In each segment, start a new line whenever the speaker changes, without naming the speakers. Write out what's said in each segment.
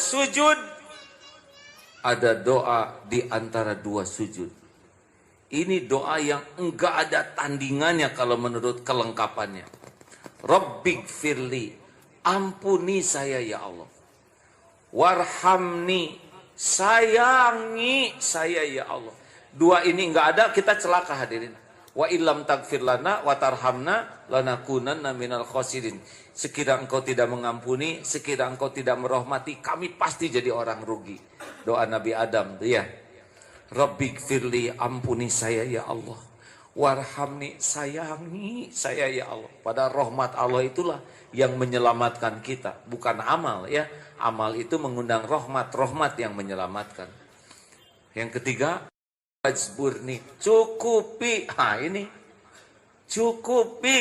sujud, ada doa di antara dua sujud. Ini doa yang enggak ada tandingannya kalau menurut kelengkapannya. Rabbighfirli, ampuni saya ya Allah. Warhamni, sayangi saya ya Allah. Dua ini enggak ada, kita celaka hadirin. Wa illam taghfir lana wa tarhamna lanakunanna minal khosirin. Sekiranya engkau tidak mengampuni, sekiranya engkau tidak merahmati, kami pasti jadi orang rugi. Doa Nabi Adam tuh ya. Rabbighfirli, ampuni saya ya Allah. Warhamni, sayangi saya ya Allah. Pada rahmat Allah itulah yang menyelamatkan kita, bukan amal ya. Amal itu mengundang rahmat, rahmat yang menyelamatkan. Yang ketiga, wajburni, cukupi. Ini cukupi.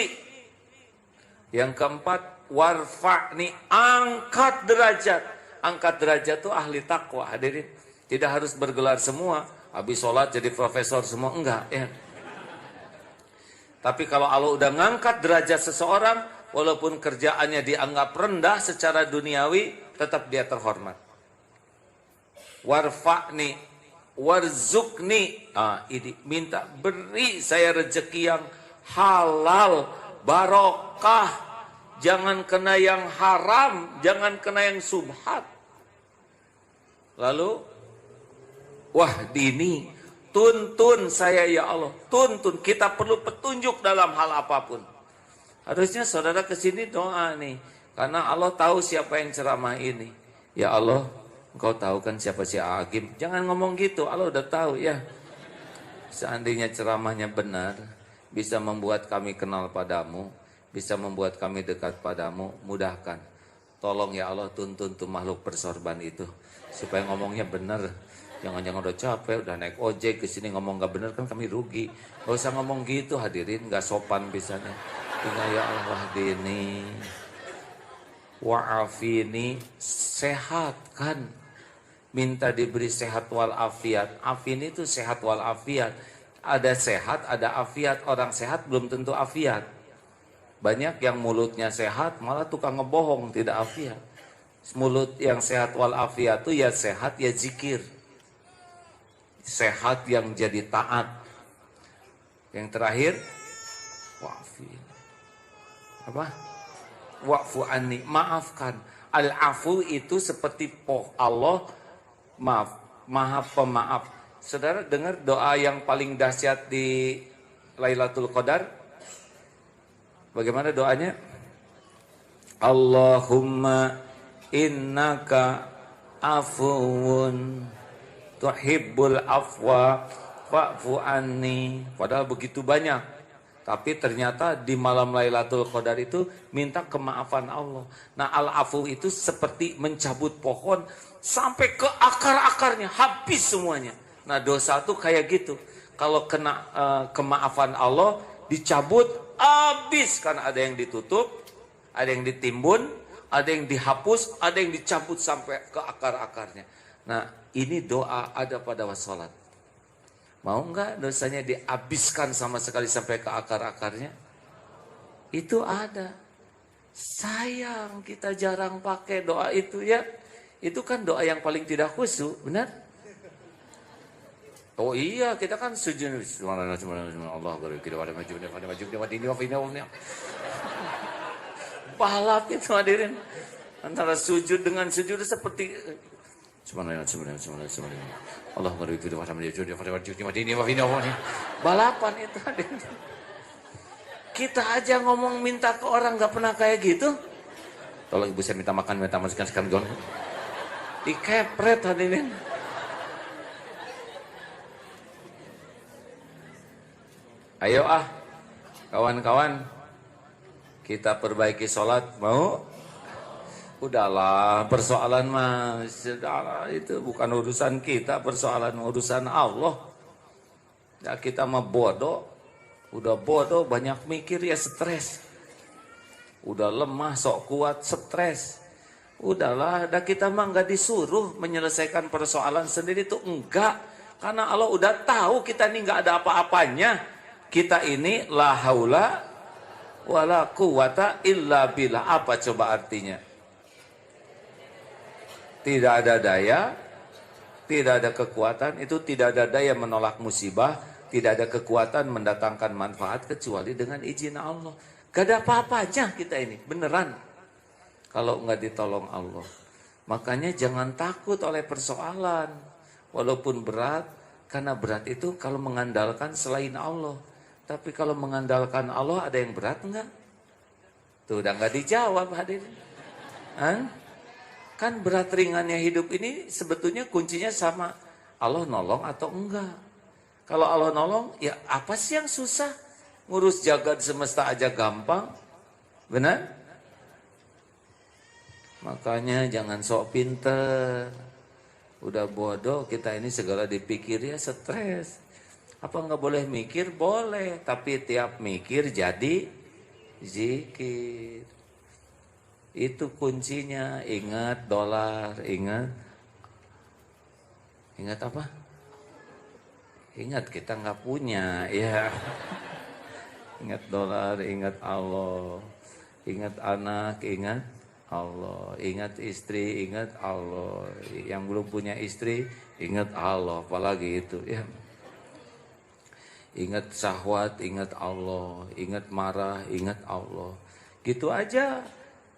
Yang keempat, warfa'ni, angkat derajat. Angkat derajat itu ahli takwa hadirin. Tidak harus bergelar semua. Habis sholat jadi profesor semua, enggak ya. Tapi kalau Allah udah ngangkat derajat seseorang, walaupun kerjaannya dianggap rendah secara duniawi, tetap dia terhormat. Warfa'ni, warzukni, ini minta beri saya rezeki yang halal, barokah, jangan kena yang haram, jangan kena yang subhat. Lalu wahdini, tuntun saya ya Allah, tuntun. Kita perlu petunjuk dalam hal apapun. Harusnya saudara kesini doa nih, karena Allah tahu siapa yang ceramah ini. Ya Allah, Engkau tahu kan siapa si Agim. Jangan ngomong gitu, Allah udah tahu ya. Seandainya ceramahnya benar, bisa membuat kami kenal padamu, bisa membuat kami dekat padamu, mudahkan. Tolong ya Allah, tuntun tuh makhluk persorban itu, supaya ngomongnya benar. Jangan-jangan udah capek, udah naik ojek ke sini ngomong gak bener kan kami rugi. Gak usah ngomong gitu hadirin, gak sopan bisanya. Tinggal ya Allah dini, wa'afini, sehat kan. Minta diberi sehat wal afiat. Afini itu sehat wal afiat. Ada sehat, ada afiat. Orang sehat belum tentu afiat. Banyak yang mulutnya sehat, malah tukang ngebohong, tidak afiat. Mulut yang sehat wal afiat itu ya sehat, ya zikir. Sehat yang jadi taat. Yang terakhir, wa'fi. Apa? Wa'fu anni, maafkan. Al-afu itu seperti Allah, maaf, maha pemaaf. Saudara dengar doa yang paling dahsyat di Lailatul Qadar? Bagaimana doanya? Allahumma innaka afuwun tuhibbul afwa fa'fu anni. Padahal begitu banyak, tapi ternyata di malam Lailatul Qadar itu minta kemaafan Allah. Nah, al-afu itu seperti mencabut pohon sampai ke akar-akarnya, habis semuanya. Nah, dosa itu kayak gitu. Kalau kena kemaafan Allah, dicabut habis, karena ada yang ditutup, ada yang ditimbun, ada yang dihapus, ada yang dicabut sampai ke akar-akarnya. Nah, ini doa ada pada wassalat. Mau enggak dosanya dihabiskan sama sekali sampai ke akar-akarnya? Itu ada. Sayang kita jarang pakai doa itu ya. Itu kan doa yang paling tidak khusyuk, benar? Oh iya, kita kan sujud. Balap itu hadirin. Antara sujud dengan sujud seperti Allah balapan itu hadirin. Kita aja ngomong minta ke orang nggak pernah kayak gitu. Tolong ibu saya minta makan, minta masukkan sekarang gon. Dikepret hadirin. Ayo kawan-kawan, kita perbaiki sholat, mau? Udahlah, persoalan mah itu bukan urusan kita, persoalan urusan Allah. Ya kita mah bodoh, udah bodoh banyak mikir ya stres. Udah lemah sok kuat stres. Udahlah, dah kita mah nggak disuruh menyelesaikan persoalan sendiri tuh enggak, karena Allah udah tahu kita ini nggak ada apa-apanya. Kita ini la haula wala quwata illa billah. Apa coba artinya? tidak ada daya, tidak ada kekuatan, itu tidak ada daya menolak musibah, tidak ada kekuatan mendatangkan manfaat kecuali dengan izin Allah. Gak ada apa-apanya kita ini, beneran. Kalau nggak ditolong Allah. Makanya jangan takut oleh persoalan. Walaupun berat, karena berat itu kalau mengandalkan selain Allah. Tapi kalau mengandalkan Allah ada yang berat enggak? Tuh udah nggak dijawab hadirin. Kan berat ringannya hidup ini sebetulnya kuncinya sama. Allah nolong atau enggak? Kalau Allah nolong, ya apa sih yang susah? Ngurus jagat semesta aja gampang. Benar? Makanya jangan sok pinter. Udah bodoh kita ini segala dipikir ya stres. Apa nggak boleh mikir? Boleh. Tapi tiap mikir jadi zikir. Itu kuncinya. Ingat dolar. Ingat apa? Ingat kita nggak punya. Ya. Ingat dolar. Ingat Allah. Ingat anak. Ingat Allah, ingat istri, ingat Allah. Yang belum punya istri, ingat Allah. Apalagi itu ya. Ingat syahwat, ingat Allah. Ingat marah, ingat Allah. Gitu aja.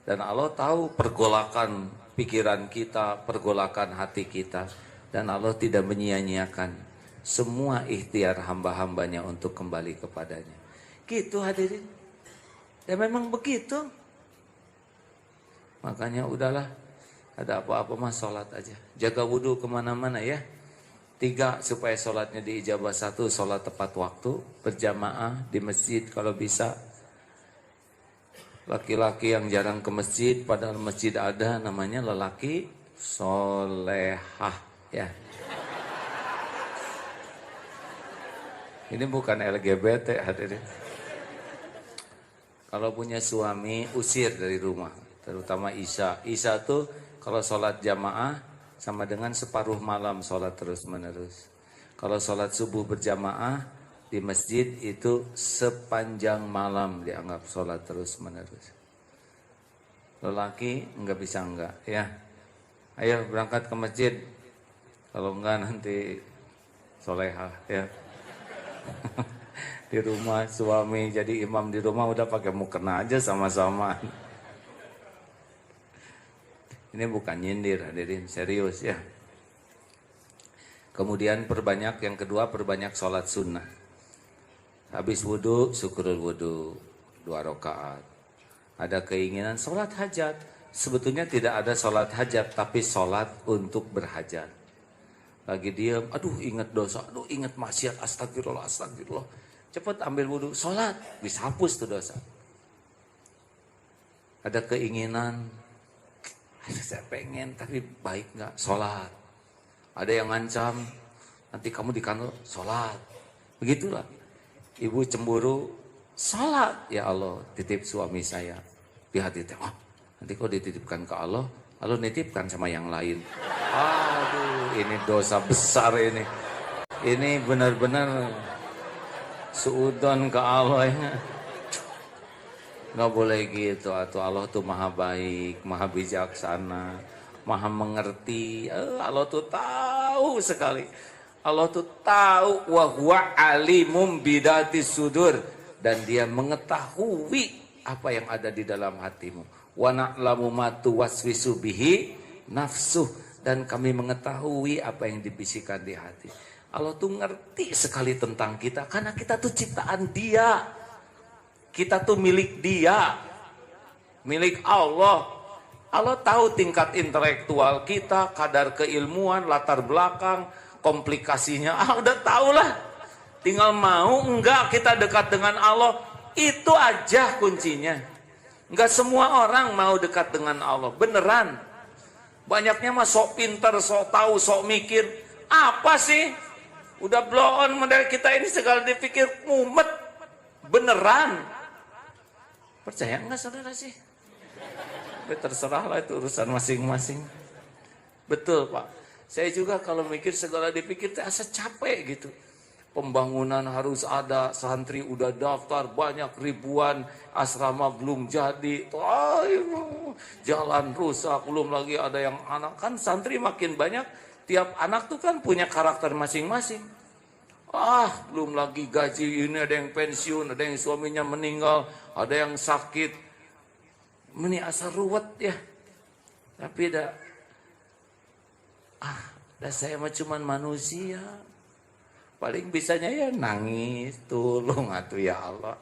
Dan Allah tahu pergolakan pikiran kita, pergolakan hati kita. Dan Allah tidak menyia-nyiakan semua ikhtiar hamba-hambanya untuk kembali kepadanya. Gitu hadirin. Dan memang begitu. Makanya udahlah, ada apa-apa mah sholat aja. Jaga wudhu kemana-mana ya. 3, supaya sholatnya diijabah. 1, sholat tepat waktu, berjamaah di masjid kalau bisa. Laki-laki yang jarang ke masjid, padahal masjid ada, namanya lelaki solehah ya. Ini bukan LGBT hadirin. Kalau punya suami, usir dari rumah. Terutama Isya. Isya tuh kalau sholat jamaah sama dengan separuh malam sholat terus menerus. Kalau sholat subuh berjamaah di masjid itu sepanjang malam dianggap sholat terus menerus. Lelaki nggak bisa enggak ya. Ayo berangkat ke masjid. Kalau enggak nanti solehah ya. Di rumah suami jadi imam di rumah udah pakai mukena aja sama-sama. Ini bukan nyindir hadirin, serius ya. Kemudian yang kedua perbanyak sholat sunnah. Habis wudhu, syukurul wudhu 2 rakaat. Ada keinginan sholat hajat. Sebetulnya tidak ada sholat hajat, tapi sholat untuk berhajat. Lagi diam, aduh ingat dosa, aduh ingat maksiat, astagfirullah, astagfirullah. Cepat ambil wudhu, sholat, bisa hapus tuh dosa. Ada keinginan, saya pengen tapi baik nggak sholat. Ada yang ngancam nanti kamu di kantor sholat. Begitulah. Ibu cemburu sholat. Ya Allah titip suami saya di hati. Nanti kau dititipkan ke Allah, lalu nitipkan sama yang lain. Aduh ini dosa besar ini. Ini benar-benar suudon ke Allah ya. Nggak boleh gitu, atau Allah tuh maha baik, maha bijaksana, maha mengerti. Allah tuh tahu sekali. Allah tuh tahu wa huwa alimum bidatis sudur, dan dia mengetahui apa yang ada di dalam hatimu. Wa na'lamu ma tuwaswisu bihi nafsuh, dan kami mengetahui apa yang dibisikkan di hati. Allah tuh ngerti sekali tentang kita karena kita tuh ciptaan Dia. Kita tuh milik Dia, milik Allah. Allah tahu tingkat intelektual kita, kadar keilmuan, latar belakang, komplikasinya. Udah tahulah. Tinggal mau enggak kita dekat dengan Allah. Itu aja kuncinya. Enggak semua orang mau dekat dengan Allah. Beneran. Banyaknya mah sok pinter, sok tahu, sok mikir. Apa sih? Udah blow on model kita ini segala dipikir mumet. Beneran. Percaya enggak saudara sih? Terserahlah itu urusan masing-masing. Betul Pak. Saya juga kalau mikir segala dipikir asa capek gitu. Pembangunan harus ada, santri udah daftar banyak ribuan, asrama belum jadi, jalan rusak, belum lagi ada yang anak. Kan santri makin banyak, tiap anak tuh kan punya karakter masing-masing. Belum lagi gaji, ini ada yang pensiun, ada yang suaminya meninggal, ada yang sakit. Ini asal ruwet ya. Tapi saya mah cuman manusia. Paling bisanya ya nangis, tolong atuh ya Allah.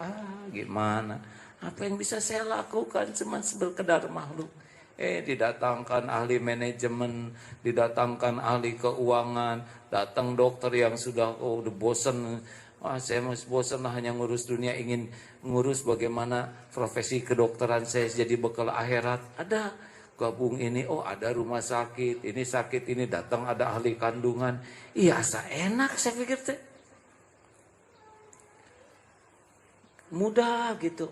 Gimana? Apa yang bisa saya lakukan? Cuman sekedar makhluk. Didatangkan ahli manajemen, didatangkan ahli keuangan, datang dokter yang sudah udah bosen. Saya masih bosan lah hanya ngurus dunia, ingin ngurus bagaimana profesi kedokteran saya jadi bekal akhirat. Ada gabung ini, ada rumah sakit, ini datang ada ahli kandungan. Iya, asa enak saya pikir teh. Mudah gitu.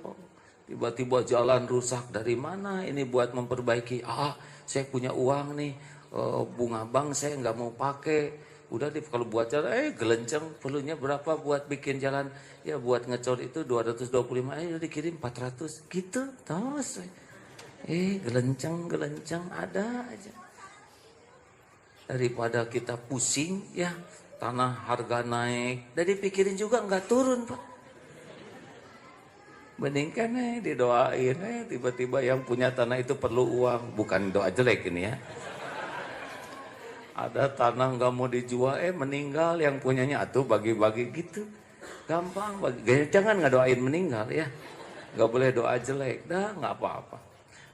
Tiba-tiba jalan rusak, dari mana ini buat memperbaiki? Saya punya uang nih, bunga bank saya nggak mau pakai. Udah deh kalau buat jalan, gelenceng, perlunya berapa buat bikin jalan? Ya buat ngecor itu 225, udah dikirim 400 gitu. Terus gelenceng ada aja. Daripada kita pusing ya, tanah harga naik, dari pikirin juga nggak turun Pak. Mendingkan didoain, tiba-tiba yang punya tanah itu perlu uang, bukan doa jelek ini ya. Ada tanah nggak mau dijual, meninggal, yang punyanya atuh bagi-bagi gitu, gampang bagi. Jangan ngedoain meninggal ya, nggak boleh doa jelek, nggak apa-apa.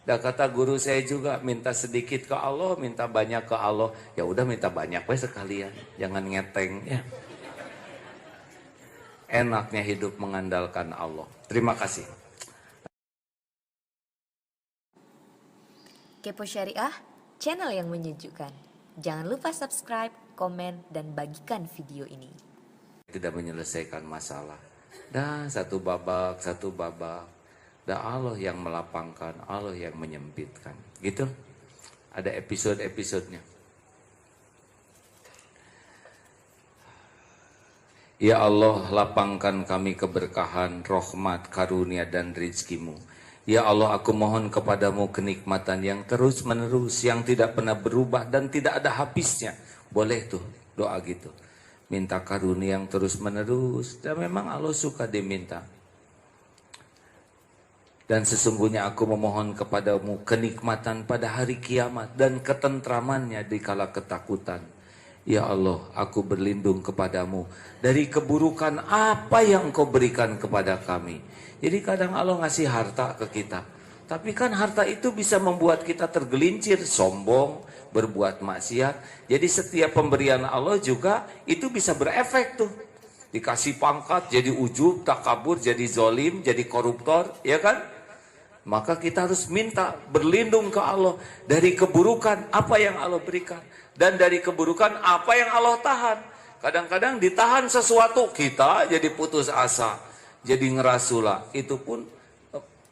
Kata guru saya juga, minta sedikit ke Allah, minta banyak ke Allah. Ya udah minta banyak sekalian, jangan ngeteng ya. Enaknya hidup mengandalkan Allah. Terima kasih.
Kepo Syariah, channel yang menyejukkan. Jangan lupa subscribe, komen, dan bagikan video ini.
Tidak menyelesaikan masalah. Satu babak. Allah yang melapangkan, Allah yang menyempitkan. Gitu. Ada episode-episodenya. Ya Allah, lapangkan kami keberkahan, rahmat, karunia, dan rizkimu. Ya Allah, aku mohon kepadamu kenikmatan yang terus menerus, yang tidak pernah berubah dan tidak ada habisnya. Boleh tuh doa gitu. Minta karunia yang terus menerus. Dan memang Allah suka diminta. Dan sesungguhnya aku memohon kepadamu kenikmatan pada hari kiamat dan ketentramannya di kala ketakutan. Ya Allah, aku berlindung kepadamu dari keburukan apa yang Engkau berikan kepada kami. Jadi kadang Allah ngasih harta ke kita. Tapi kan harta itu bisa membuat kita tergelincir, sombong, berbuat maksiat. Jadi setiap pemberian Allah juga itu bisa berefek tuh. Dikasih pangkat jadi ujub, takabur, jadi zolim, jadi koruptor, ya kan? Maka kita harus minta berlindung ke Allah dari keburukan apa yang Allah berikan. Dan dari keburukan apa yang Allah tahan. Kadang-kadang ditahan sesuatu, kita jadi putus asa, jadi ngerasula. Itu pun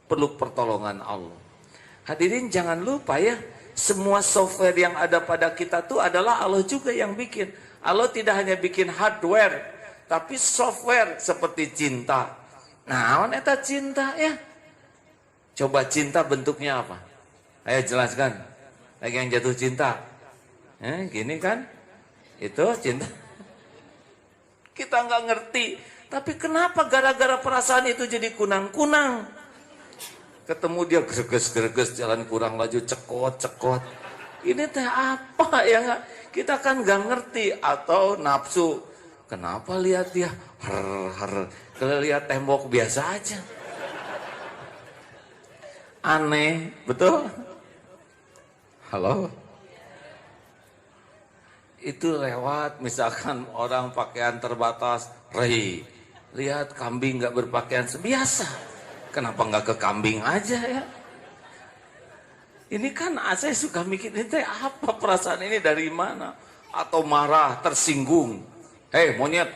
perlu pertolongan Allah. Hadirin jangan lupa ya, semua software yang ada pada kita tuh adalah Allah juga yang bikin. Allah tidak hanya bikin hardware, tapi software seperti cinta. Nah, eta cinta ya. Coba cinta bentuknya apa? Ayo jelaskan. Lagi yang jatuh cinta. Gini kan? Itu cinta. Kita nggak ngerti. Tapi kenapa gara-gara perasaan itu jadi kunang-kunang? Ketemu dia greges-greges, jalan kurang laju, cekot-cekot. Ini teh apa ya? Kita kan nggak ngerti. Atau nafsu. Kenapa lihat dia? Kalau lihat tembok biasa aja. Aneh, betul? Halo? Itu lewat, misalkan orang pakaian terbatas, lihat kambing nggak berpakaian biasa. Kenapa nggak ke kambing aja ya? Ini kan saya suka mikir, ini apa perasaan ini dari mana? Atau marah, tersinggung. Hei monyet,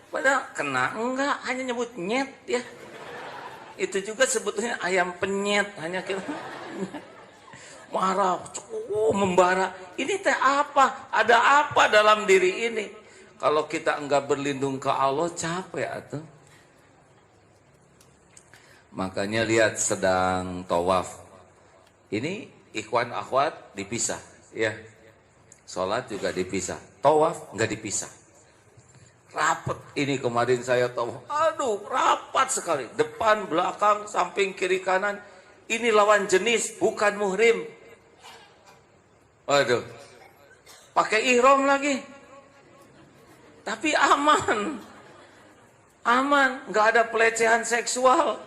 padahal kena enggak, hanya nyebut nyet ya. Itu juga sebetulnya ayam penyet, hanya kita marah, membara. Ini teh apa? Ada apa dalam diri ini? Kalau kita enggak berlindung ke Allah, capek atuh. Makanya lihat sedang tawaf. Ini ikhwan akhwat dipisah, ya. Sholat juga dipisah. Tawaf enggak dipisah. Rapat. Ini kemarin saya tawaf. Aduh, rapat sekali. Depan, belakang, samping, kiri, kanan. Ini lawan jenis, bukan muhrim. Waduh. Pakai ihram lagi. Tapi aman, nggak ada pelecehan seksual.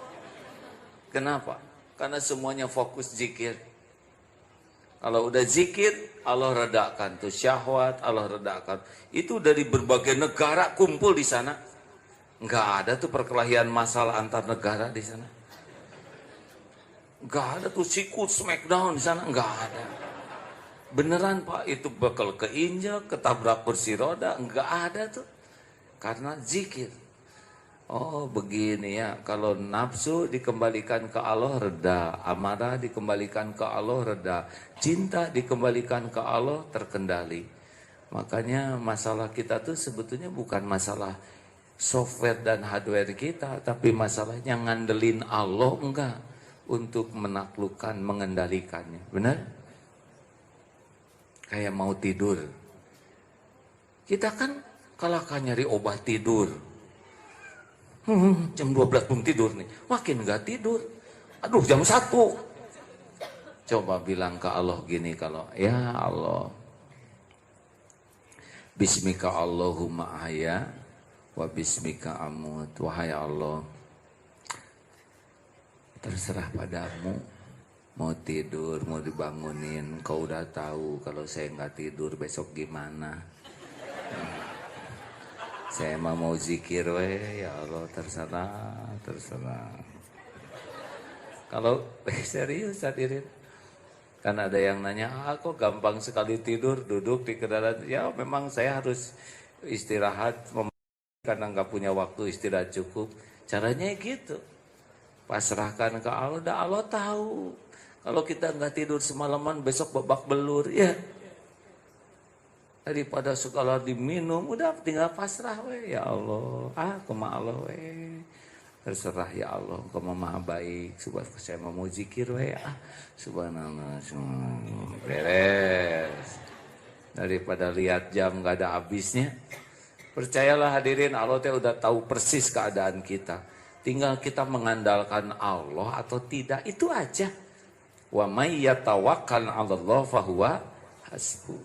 Kenapa? Karena semuanya fokus zikir. Kalau udah zikir, Allah redakan tuh syahwat, Allah redakan. Itu dari berbagai negara kumpul di sana. Nggak ada tuh perkelahian masalah antar negara di sana. Nggak ada tuh sikut smackdown di sana, nggak ada. Beneran Pak, itu bakal keinjak, ketabrak kursi roda, enggak ada tuh. Karena zikir. Oh begini ya, kalau nafsu dikembalikan ke Allah reda, amarah dikembalikan ke Allah reda, cinta dikembalikan ke Allah terkendali. Makanya masalah kita tuh sebetulnya bukan masalah software dan hardware kita, tapi masalahnya ngandelin Allah enggak untuk menaklukkan, mengendalikannya. Benar? Kayak mau tidur. Kita kan kalahkan nyari obat tidur. Jam 12 belum tidur nih. Makin gak tidur. Aduh jam 1. Coba bilang ke Allah gini kalau, ya Allah. Bismika Allahumma ahya wa bismika amut. Wahai Allah. Terserah padamu. Mau tidur, mau dibangunin, kau udah tahu kalau saya nggak tidur besok gimana. Saya mau zikir, ya Allah terserah. Kalau serius hadirin, kan ada yang nanya, kok gampang sekali tidur, duduk di kendaraan. Ya memang saya harus istirahat, karena nggak punya waktu istirahat cukup. Caranya gitu, pasrahkan ke Allah, dah Allah tahu. Kalau kita nggak tidur semalaman, besok babak belur, ya. Daripada segala diminum, udah tinggal pasrah, ya Allah. Kema Allah, terserah ya Allah, kau maha baik. Subhanallah, saya mau zikir, subhanallah, beres. Daripada lihat jam nggak ada habisnya. Percayalah hadirin, Allah teh udah tahu persis keadaan kita. Tinggal kita mengandalkan Allah atau tidak, itu aja. Wa may yatawakkal 'alallah fahuwa hasbuh.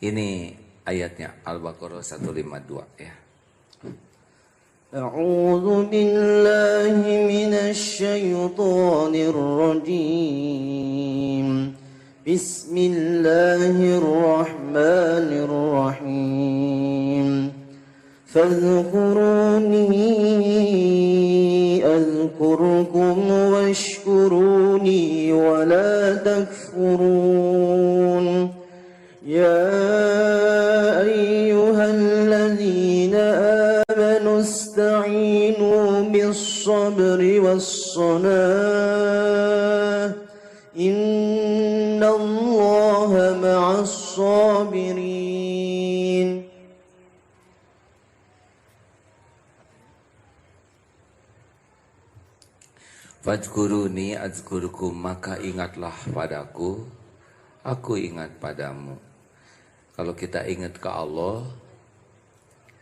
Ini ayatnya Al-Baqarah 152 ya.
A'udzu billahi minasy syaithanir rajim. Bismillahirrahmanirrahim. Fadhkuruni أذكركم واشكروني ولا تكفرون يا أيها الذين آمنوا استعينوا بالصبر والصلاة إن الله مع الصابرين.
Fadhkuruni adzkurkum, maka ingatlah padaku, aku ingat padamu. Kalau kita ingat ke Allah,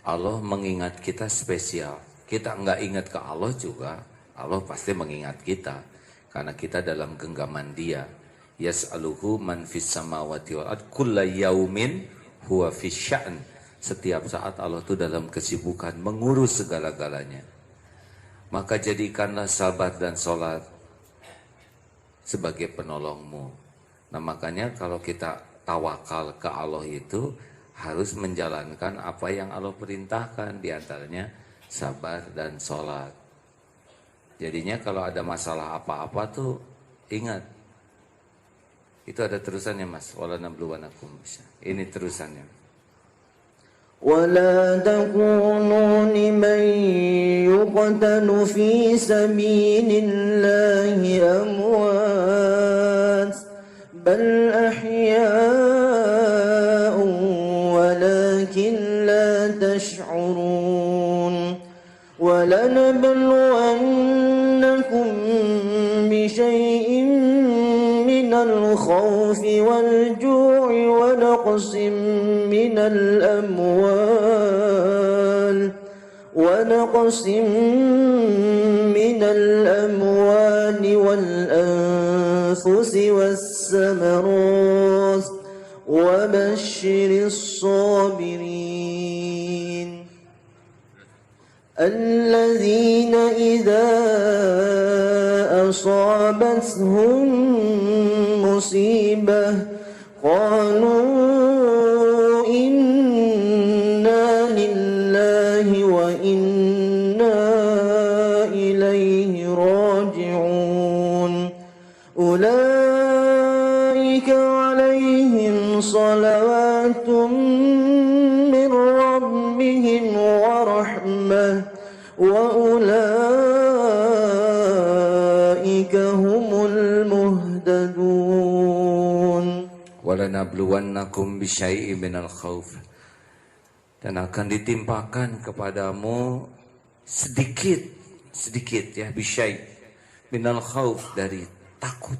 Allah mengingat kita spesial. Kita enggak ingat ke Allah juga, Allah pasti mengingat kita. Karena kita dalam genggaman Dia. Yas'aluhu man fis samawati wal ard kulla yaumin huwa fis sya'n. Setiap saat Allah itu dalam kesibukan mengurus segala-galanya. Maka jadikanlah sabar dan sholat sebagai penolongmu. Nah makanya kalau kita tawakal ke Allah itu harus menjalankan apa yang Allah perintahkan. Di antaranya sabar dan sholat. Jadinya kalau ada masalah apa-apa tuh ingat. Itu ada terusannya mas. Wala nabluwanakum. Ini terusannya.
ولا تكونوا لمن يقتل في سبيل الله أموات بل أحياء ولكن لا تشعرون. ولنبلونكم بشيء من الخوف والجوع ونقص من الأموال والأنفس والثمرات وبشر الصابرين الذين إذا أصابتهم مصيبة قالوا إنا لله وإنا إليه راجعون أولئك عليهم صلوات من ربهم ورحمة وأولئك هم المهتدون
Walanabluwannakum bisyai'in minal khauf, dan akan ditimpakan kepadamu sedikit ya, bisyai' minal khauf, dari takut.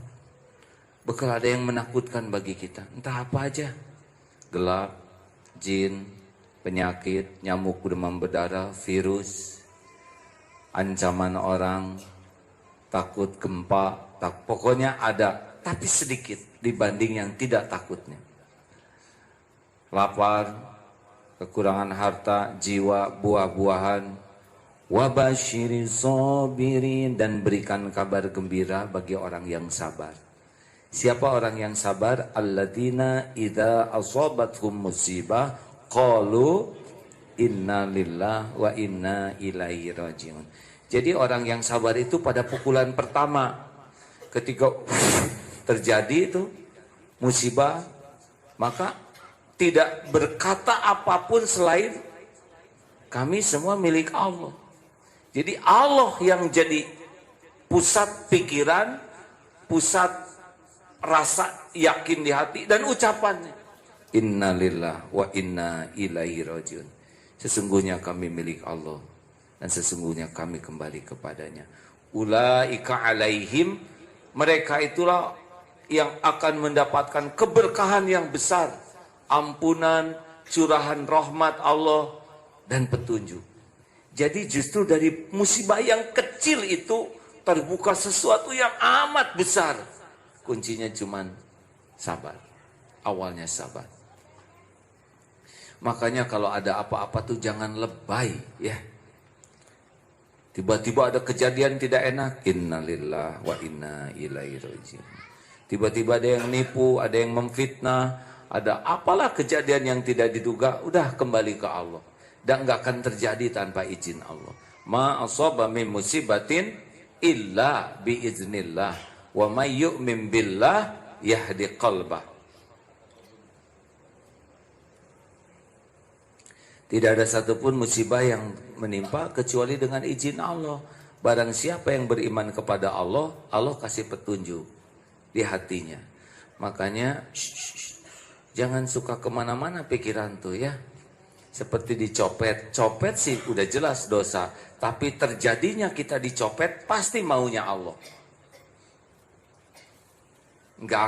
Bakal ada yang menakutkan bagi kita, entah apa aja, gelap, jin, penyakit, nyamuk demam berdarah, virus, ancaman orang, takut gempa, pokoknya ada, tapi sedikit dibanding yang tidak takutnya. Lapar, kekurangan harta, jiwa, buah-buahan. Wabashiris sabirin, dan berikan kabar gembira bagi orang yang sabar. Siapa orang yang sabar? Alladzina idza asabathum musibah qalu inna lillahi wa inna ilaihi rajiun. Jadi orang yang sabar itu pada pukulan pertama, ketika terjadi itu musibah, maka tidak berkata apapun selain kami semua milik Allah. Jadi Allah yang jadi pusat pikiran, pusat rasa yakin di hati dan ucapannya. Inna lillahi wa inna ilaihi rajiun. Sesungguhnya kami milik Allah dan sesungguhnya kami kembali kepadanya. Ulaika alaihim, mereka itulah yang akan mendapatkan keberkahan yang besar, ampunan, curahan rahmat Allah dan petunjuk. Jadi justru dari musibah yang kecil itu terbuka sesuatu yang amat besar. Kuncinya cuman sabar. Awalnya sabar. Makanya kalau ada apa-apa tuh jangan lebay ya. Tiba-tiba ada kejadian tidak enak, innalillahi wa inna ilaihi rajiun. Tiba-tiba ada yang nipu, ada yang memfitnah, ada apalah kejadian yang tidak diduga, udah kembali ke Allah. Dan nggak akan terjadi tanpa izin Allah. Ma asaba min musibatin illa biiznillah wa may yu'min billah yahdi qalbah. Tidak ada satupun musibah yang menimpa kecuali dengan izin Allah. Barang siapa yang beriman kepada Allah, Allah kasih petunjuk di hatinya. Makanya jangan suka kemana-mana pikiran tuh ya. Seperti dicopet. Copet sih udah jelas dosa, tapi terjadinya kita dicopet pasti maunya Allah. Nggak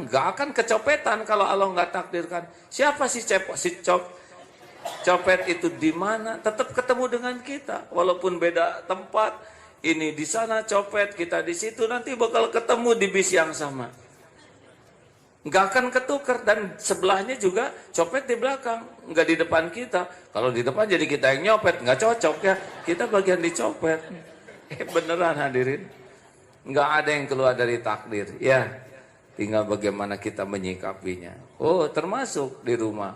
akan kecopetan kalau Allah nggak takdirkan. Siapa sih copet itu di mana? Tetap ketemu dengan kita walaupun beda tempat. Ini di sana copet, kita di situ, nanti bakal ketemu di bis yang sama. Nggak akan ketukar, dan sebelahnya juga copet di belakang, nggak di depan kita. Kalau di depan jadi kita yang nyopet, nggak cocok ya. Kita bagian dicopet. Beneran hadirin. Nggak ada yang keluar dari takdir. Ya, tinggal bagaimana kita menyikapinya. Oh, termasuk di rumah.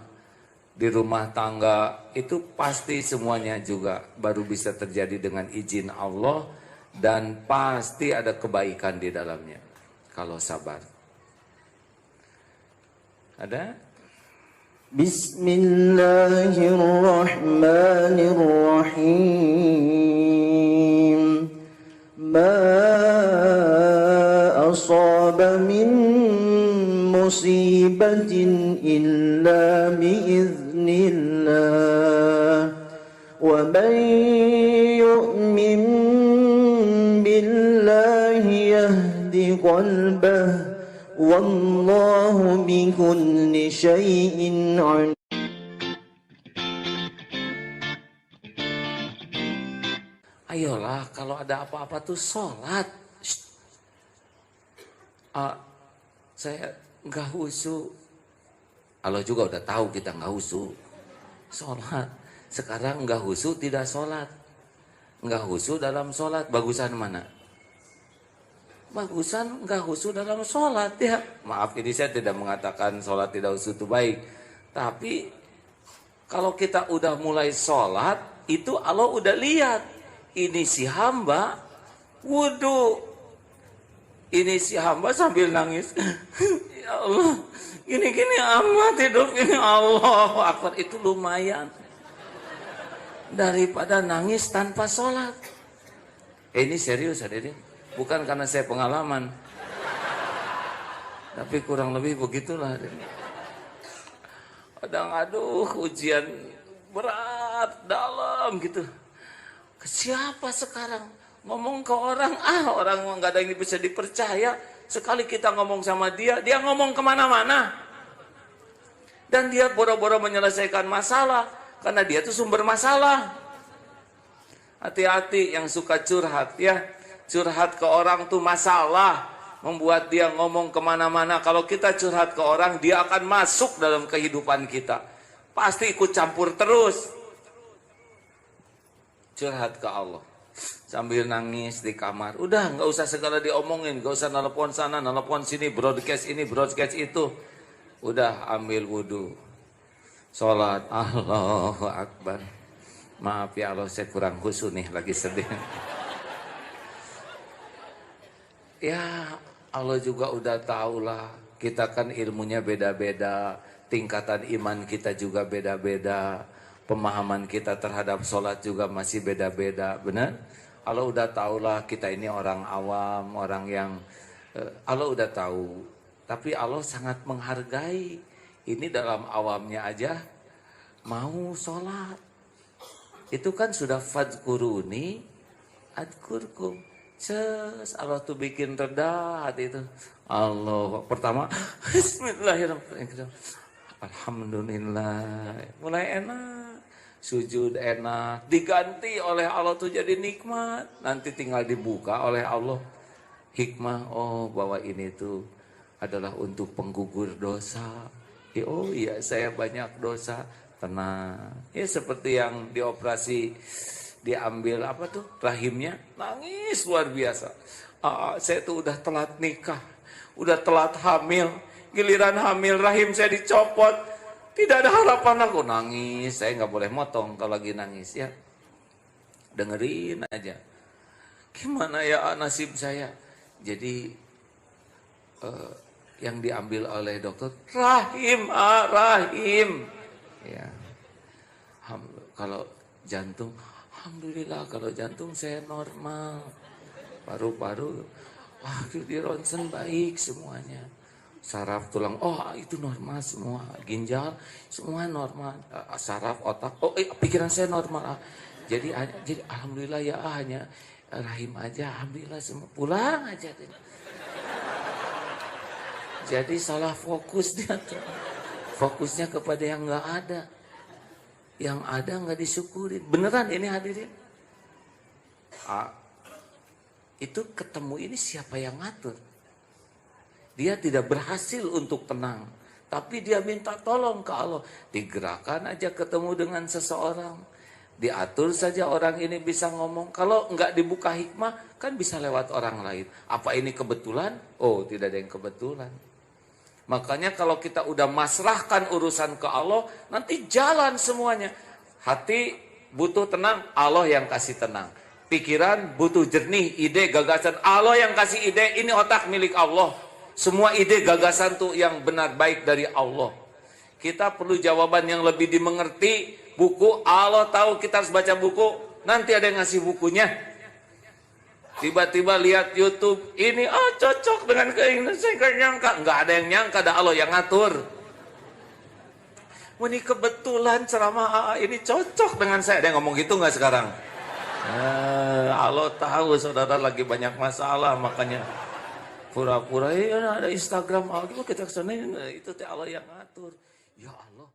Di rumah tangga itu pasti semuanya juga baru bisa terjadi dengan izin Allah, dan pasti ada kebaikan di dalamnya kalau sabar. Ada?
Bismillahirrahmanirrahim. Ma asaba min musibatin illa biiznillah wa man قلبه والله بكل شيء عليم.
Ayolah, kalau ada apa-apa tuh sholat. Saya nggak husu. Allah juga udah tahu kita nggak husu. Sholat. Sekarang nggak husu tidak sholat. Nggak husu dalam sholat. Bagusan mana? Bagusan nggak husu dalam sholat ya. Maaf, ini saya tidak mengatakan sholat tidak husu itu baik. Tapi kalau kita udah mulai sholat, itu Allah udah lihat. Ini si hamba wudu. Ini si hamba sambil nangis. Ya Allah, gini-gini amat hidup ini. Allahu Akbar, itu lumayan daripada nangis tanpa sholat. Ini serius hadirin, bukan karena saya pengalaman, tapi kurang lebih begitulah hadirin. Kadang aduh ujian berat dalam gitu. Ke siapa sekarang? Ngomong ke orang, orang nggak ada yang bisa dipercaya. Sekali kita ngomong sama dia, dia ngomong kemana-mana. Dan dia boro-boro menyelesaikan masalah, karena dia tuh sumber masalah. Hati-hati yang suka curhat ya. Curhat ke orang tuh masalah. Membuat dia ngomong kemana-mana. Kalau kita curhat ke orang, dia akan masuk dalam kehidupan kita. Pasti ikut campur terus. Curhat ke Allah sambil nangis di kamar. Udah nggak usah segala diomongin, nggak usah nelpon sana, nelpon sini, broadcast ini, broadcast itu. Udah ambil wudhu, sholat, Allahu Akbar. Maaf ya Allah, saya kurang khusyuk nih, lagi sedih. Ya Allah juga udah tahu lah, kita kan ilmunya beda-beda, tingkatan iman kita juga beda-beda. Pemahaman kita terhadap sholat juga masih beda-beda, benar? Allah udah tahulah kita ini orang awam, orang yang Allah udah tahu. Tapi Allah sangat menghargai. Ini dalam awamnya aja mau sholat. Itu kan sudah fadkuruni adkurkum. Allah tuh bikin reda hati itu. Allah pertama Bismillahirrahmanirrahim. Alhamdulillah, mulai enak. Sujud enak, diganti oleh Allah tuh jadi nikmat. Nanti tinggal dibuka oleh Allah hikmah. Oh, bahwa ini tuh adalah untuk penggugur dosa. Oh iya, saya banyak dosa. Tenang. Ya seperti yang dioperasi, diambil apa tuh rahimnya, nangis luar biasa. Saya tuh udah telat nikah, udah telat hamil. Giliran hamil rahim saya dicopot. Tidak ada harapan, aku nangis. Saya nggak boleh motong kalau lagi nangis ya. Dengerin aja. Gimana ya nasib saya? Jadi yang diambil oleh dokter rahim, rahim. Ya. Kalau jantung, alhamdulillah kalau jantung saya normal. Paru-paru, wah di ronsen baik semuanya. Saraf tulang, oh itu normal semua. Ginjal semua normal. Saraf otak, oh pikiran saya normal. Jadi alhamdulillah ya, hanya rahim aja, alhamdulillah semua. Pulang aja. Jadi salah fokus dia tuh. Fokusnya kepada yang nggak ada. Yang ada nggak disyukurin. Beneran ini hadirin. Itu ketemu ini siapa yang ngatur? Dia tidak berhasil untuk tenang. Tapi dia minta tolong ke Allah. Digerakkan aja ketemu dengan seseorang. Diatur saja orang ini bisa ngomong. Kalau nggak dibuka hikmah, kan bisa lewat orang lain. Apa ini kebetulan? Oh, tidak ada yang kebetulan. Makanya kalau kita udah masrahkan urusan ke Allah, nanti jalan semuanya. Hati butuh tenang, Allah yang kasih tenang. Pikiran butuh jernih, ide, gagasan. Allah yang kasih ide, ini otak milik Allah. Semua ide gagasan tuh yang benar baik dari Allah. Kita perlu jawaban yang lebih dimengerti. Buku, Allah tahu kita harus baca buku. Nanti ada yang ngasih bukunya. Tiba-tiba lihat YouTube. Ini cocok dengan keinginan saya, gak nyangka. Nggak ada yang nyangka, ada Allah yang ngatur. Wah, ini kebetulan ceramah ini cocok dengan saya. Ada yang ngomong gitu nggak sekarang? Allah tahu saudara lagi banyak masalah, makanya Pura-pura ya ada Instagram, kita kesana itu teh Allah yang ngatur. Ya Allah.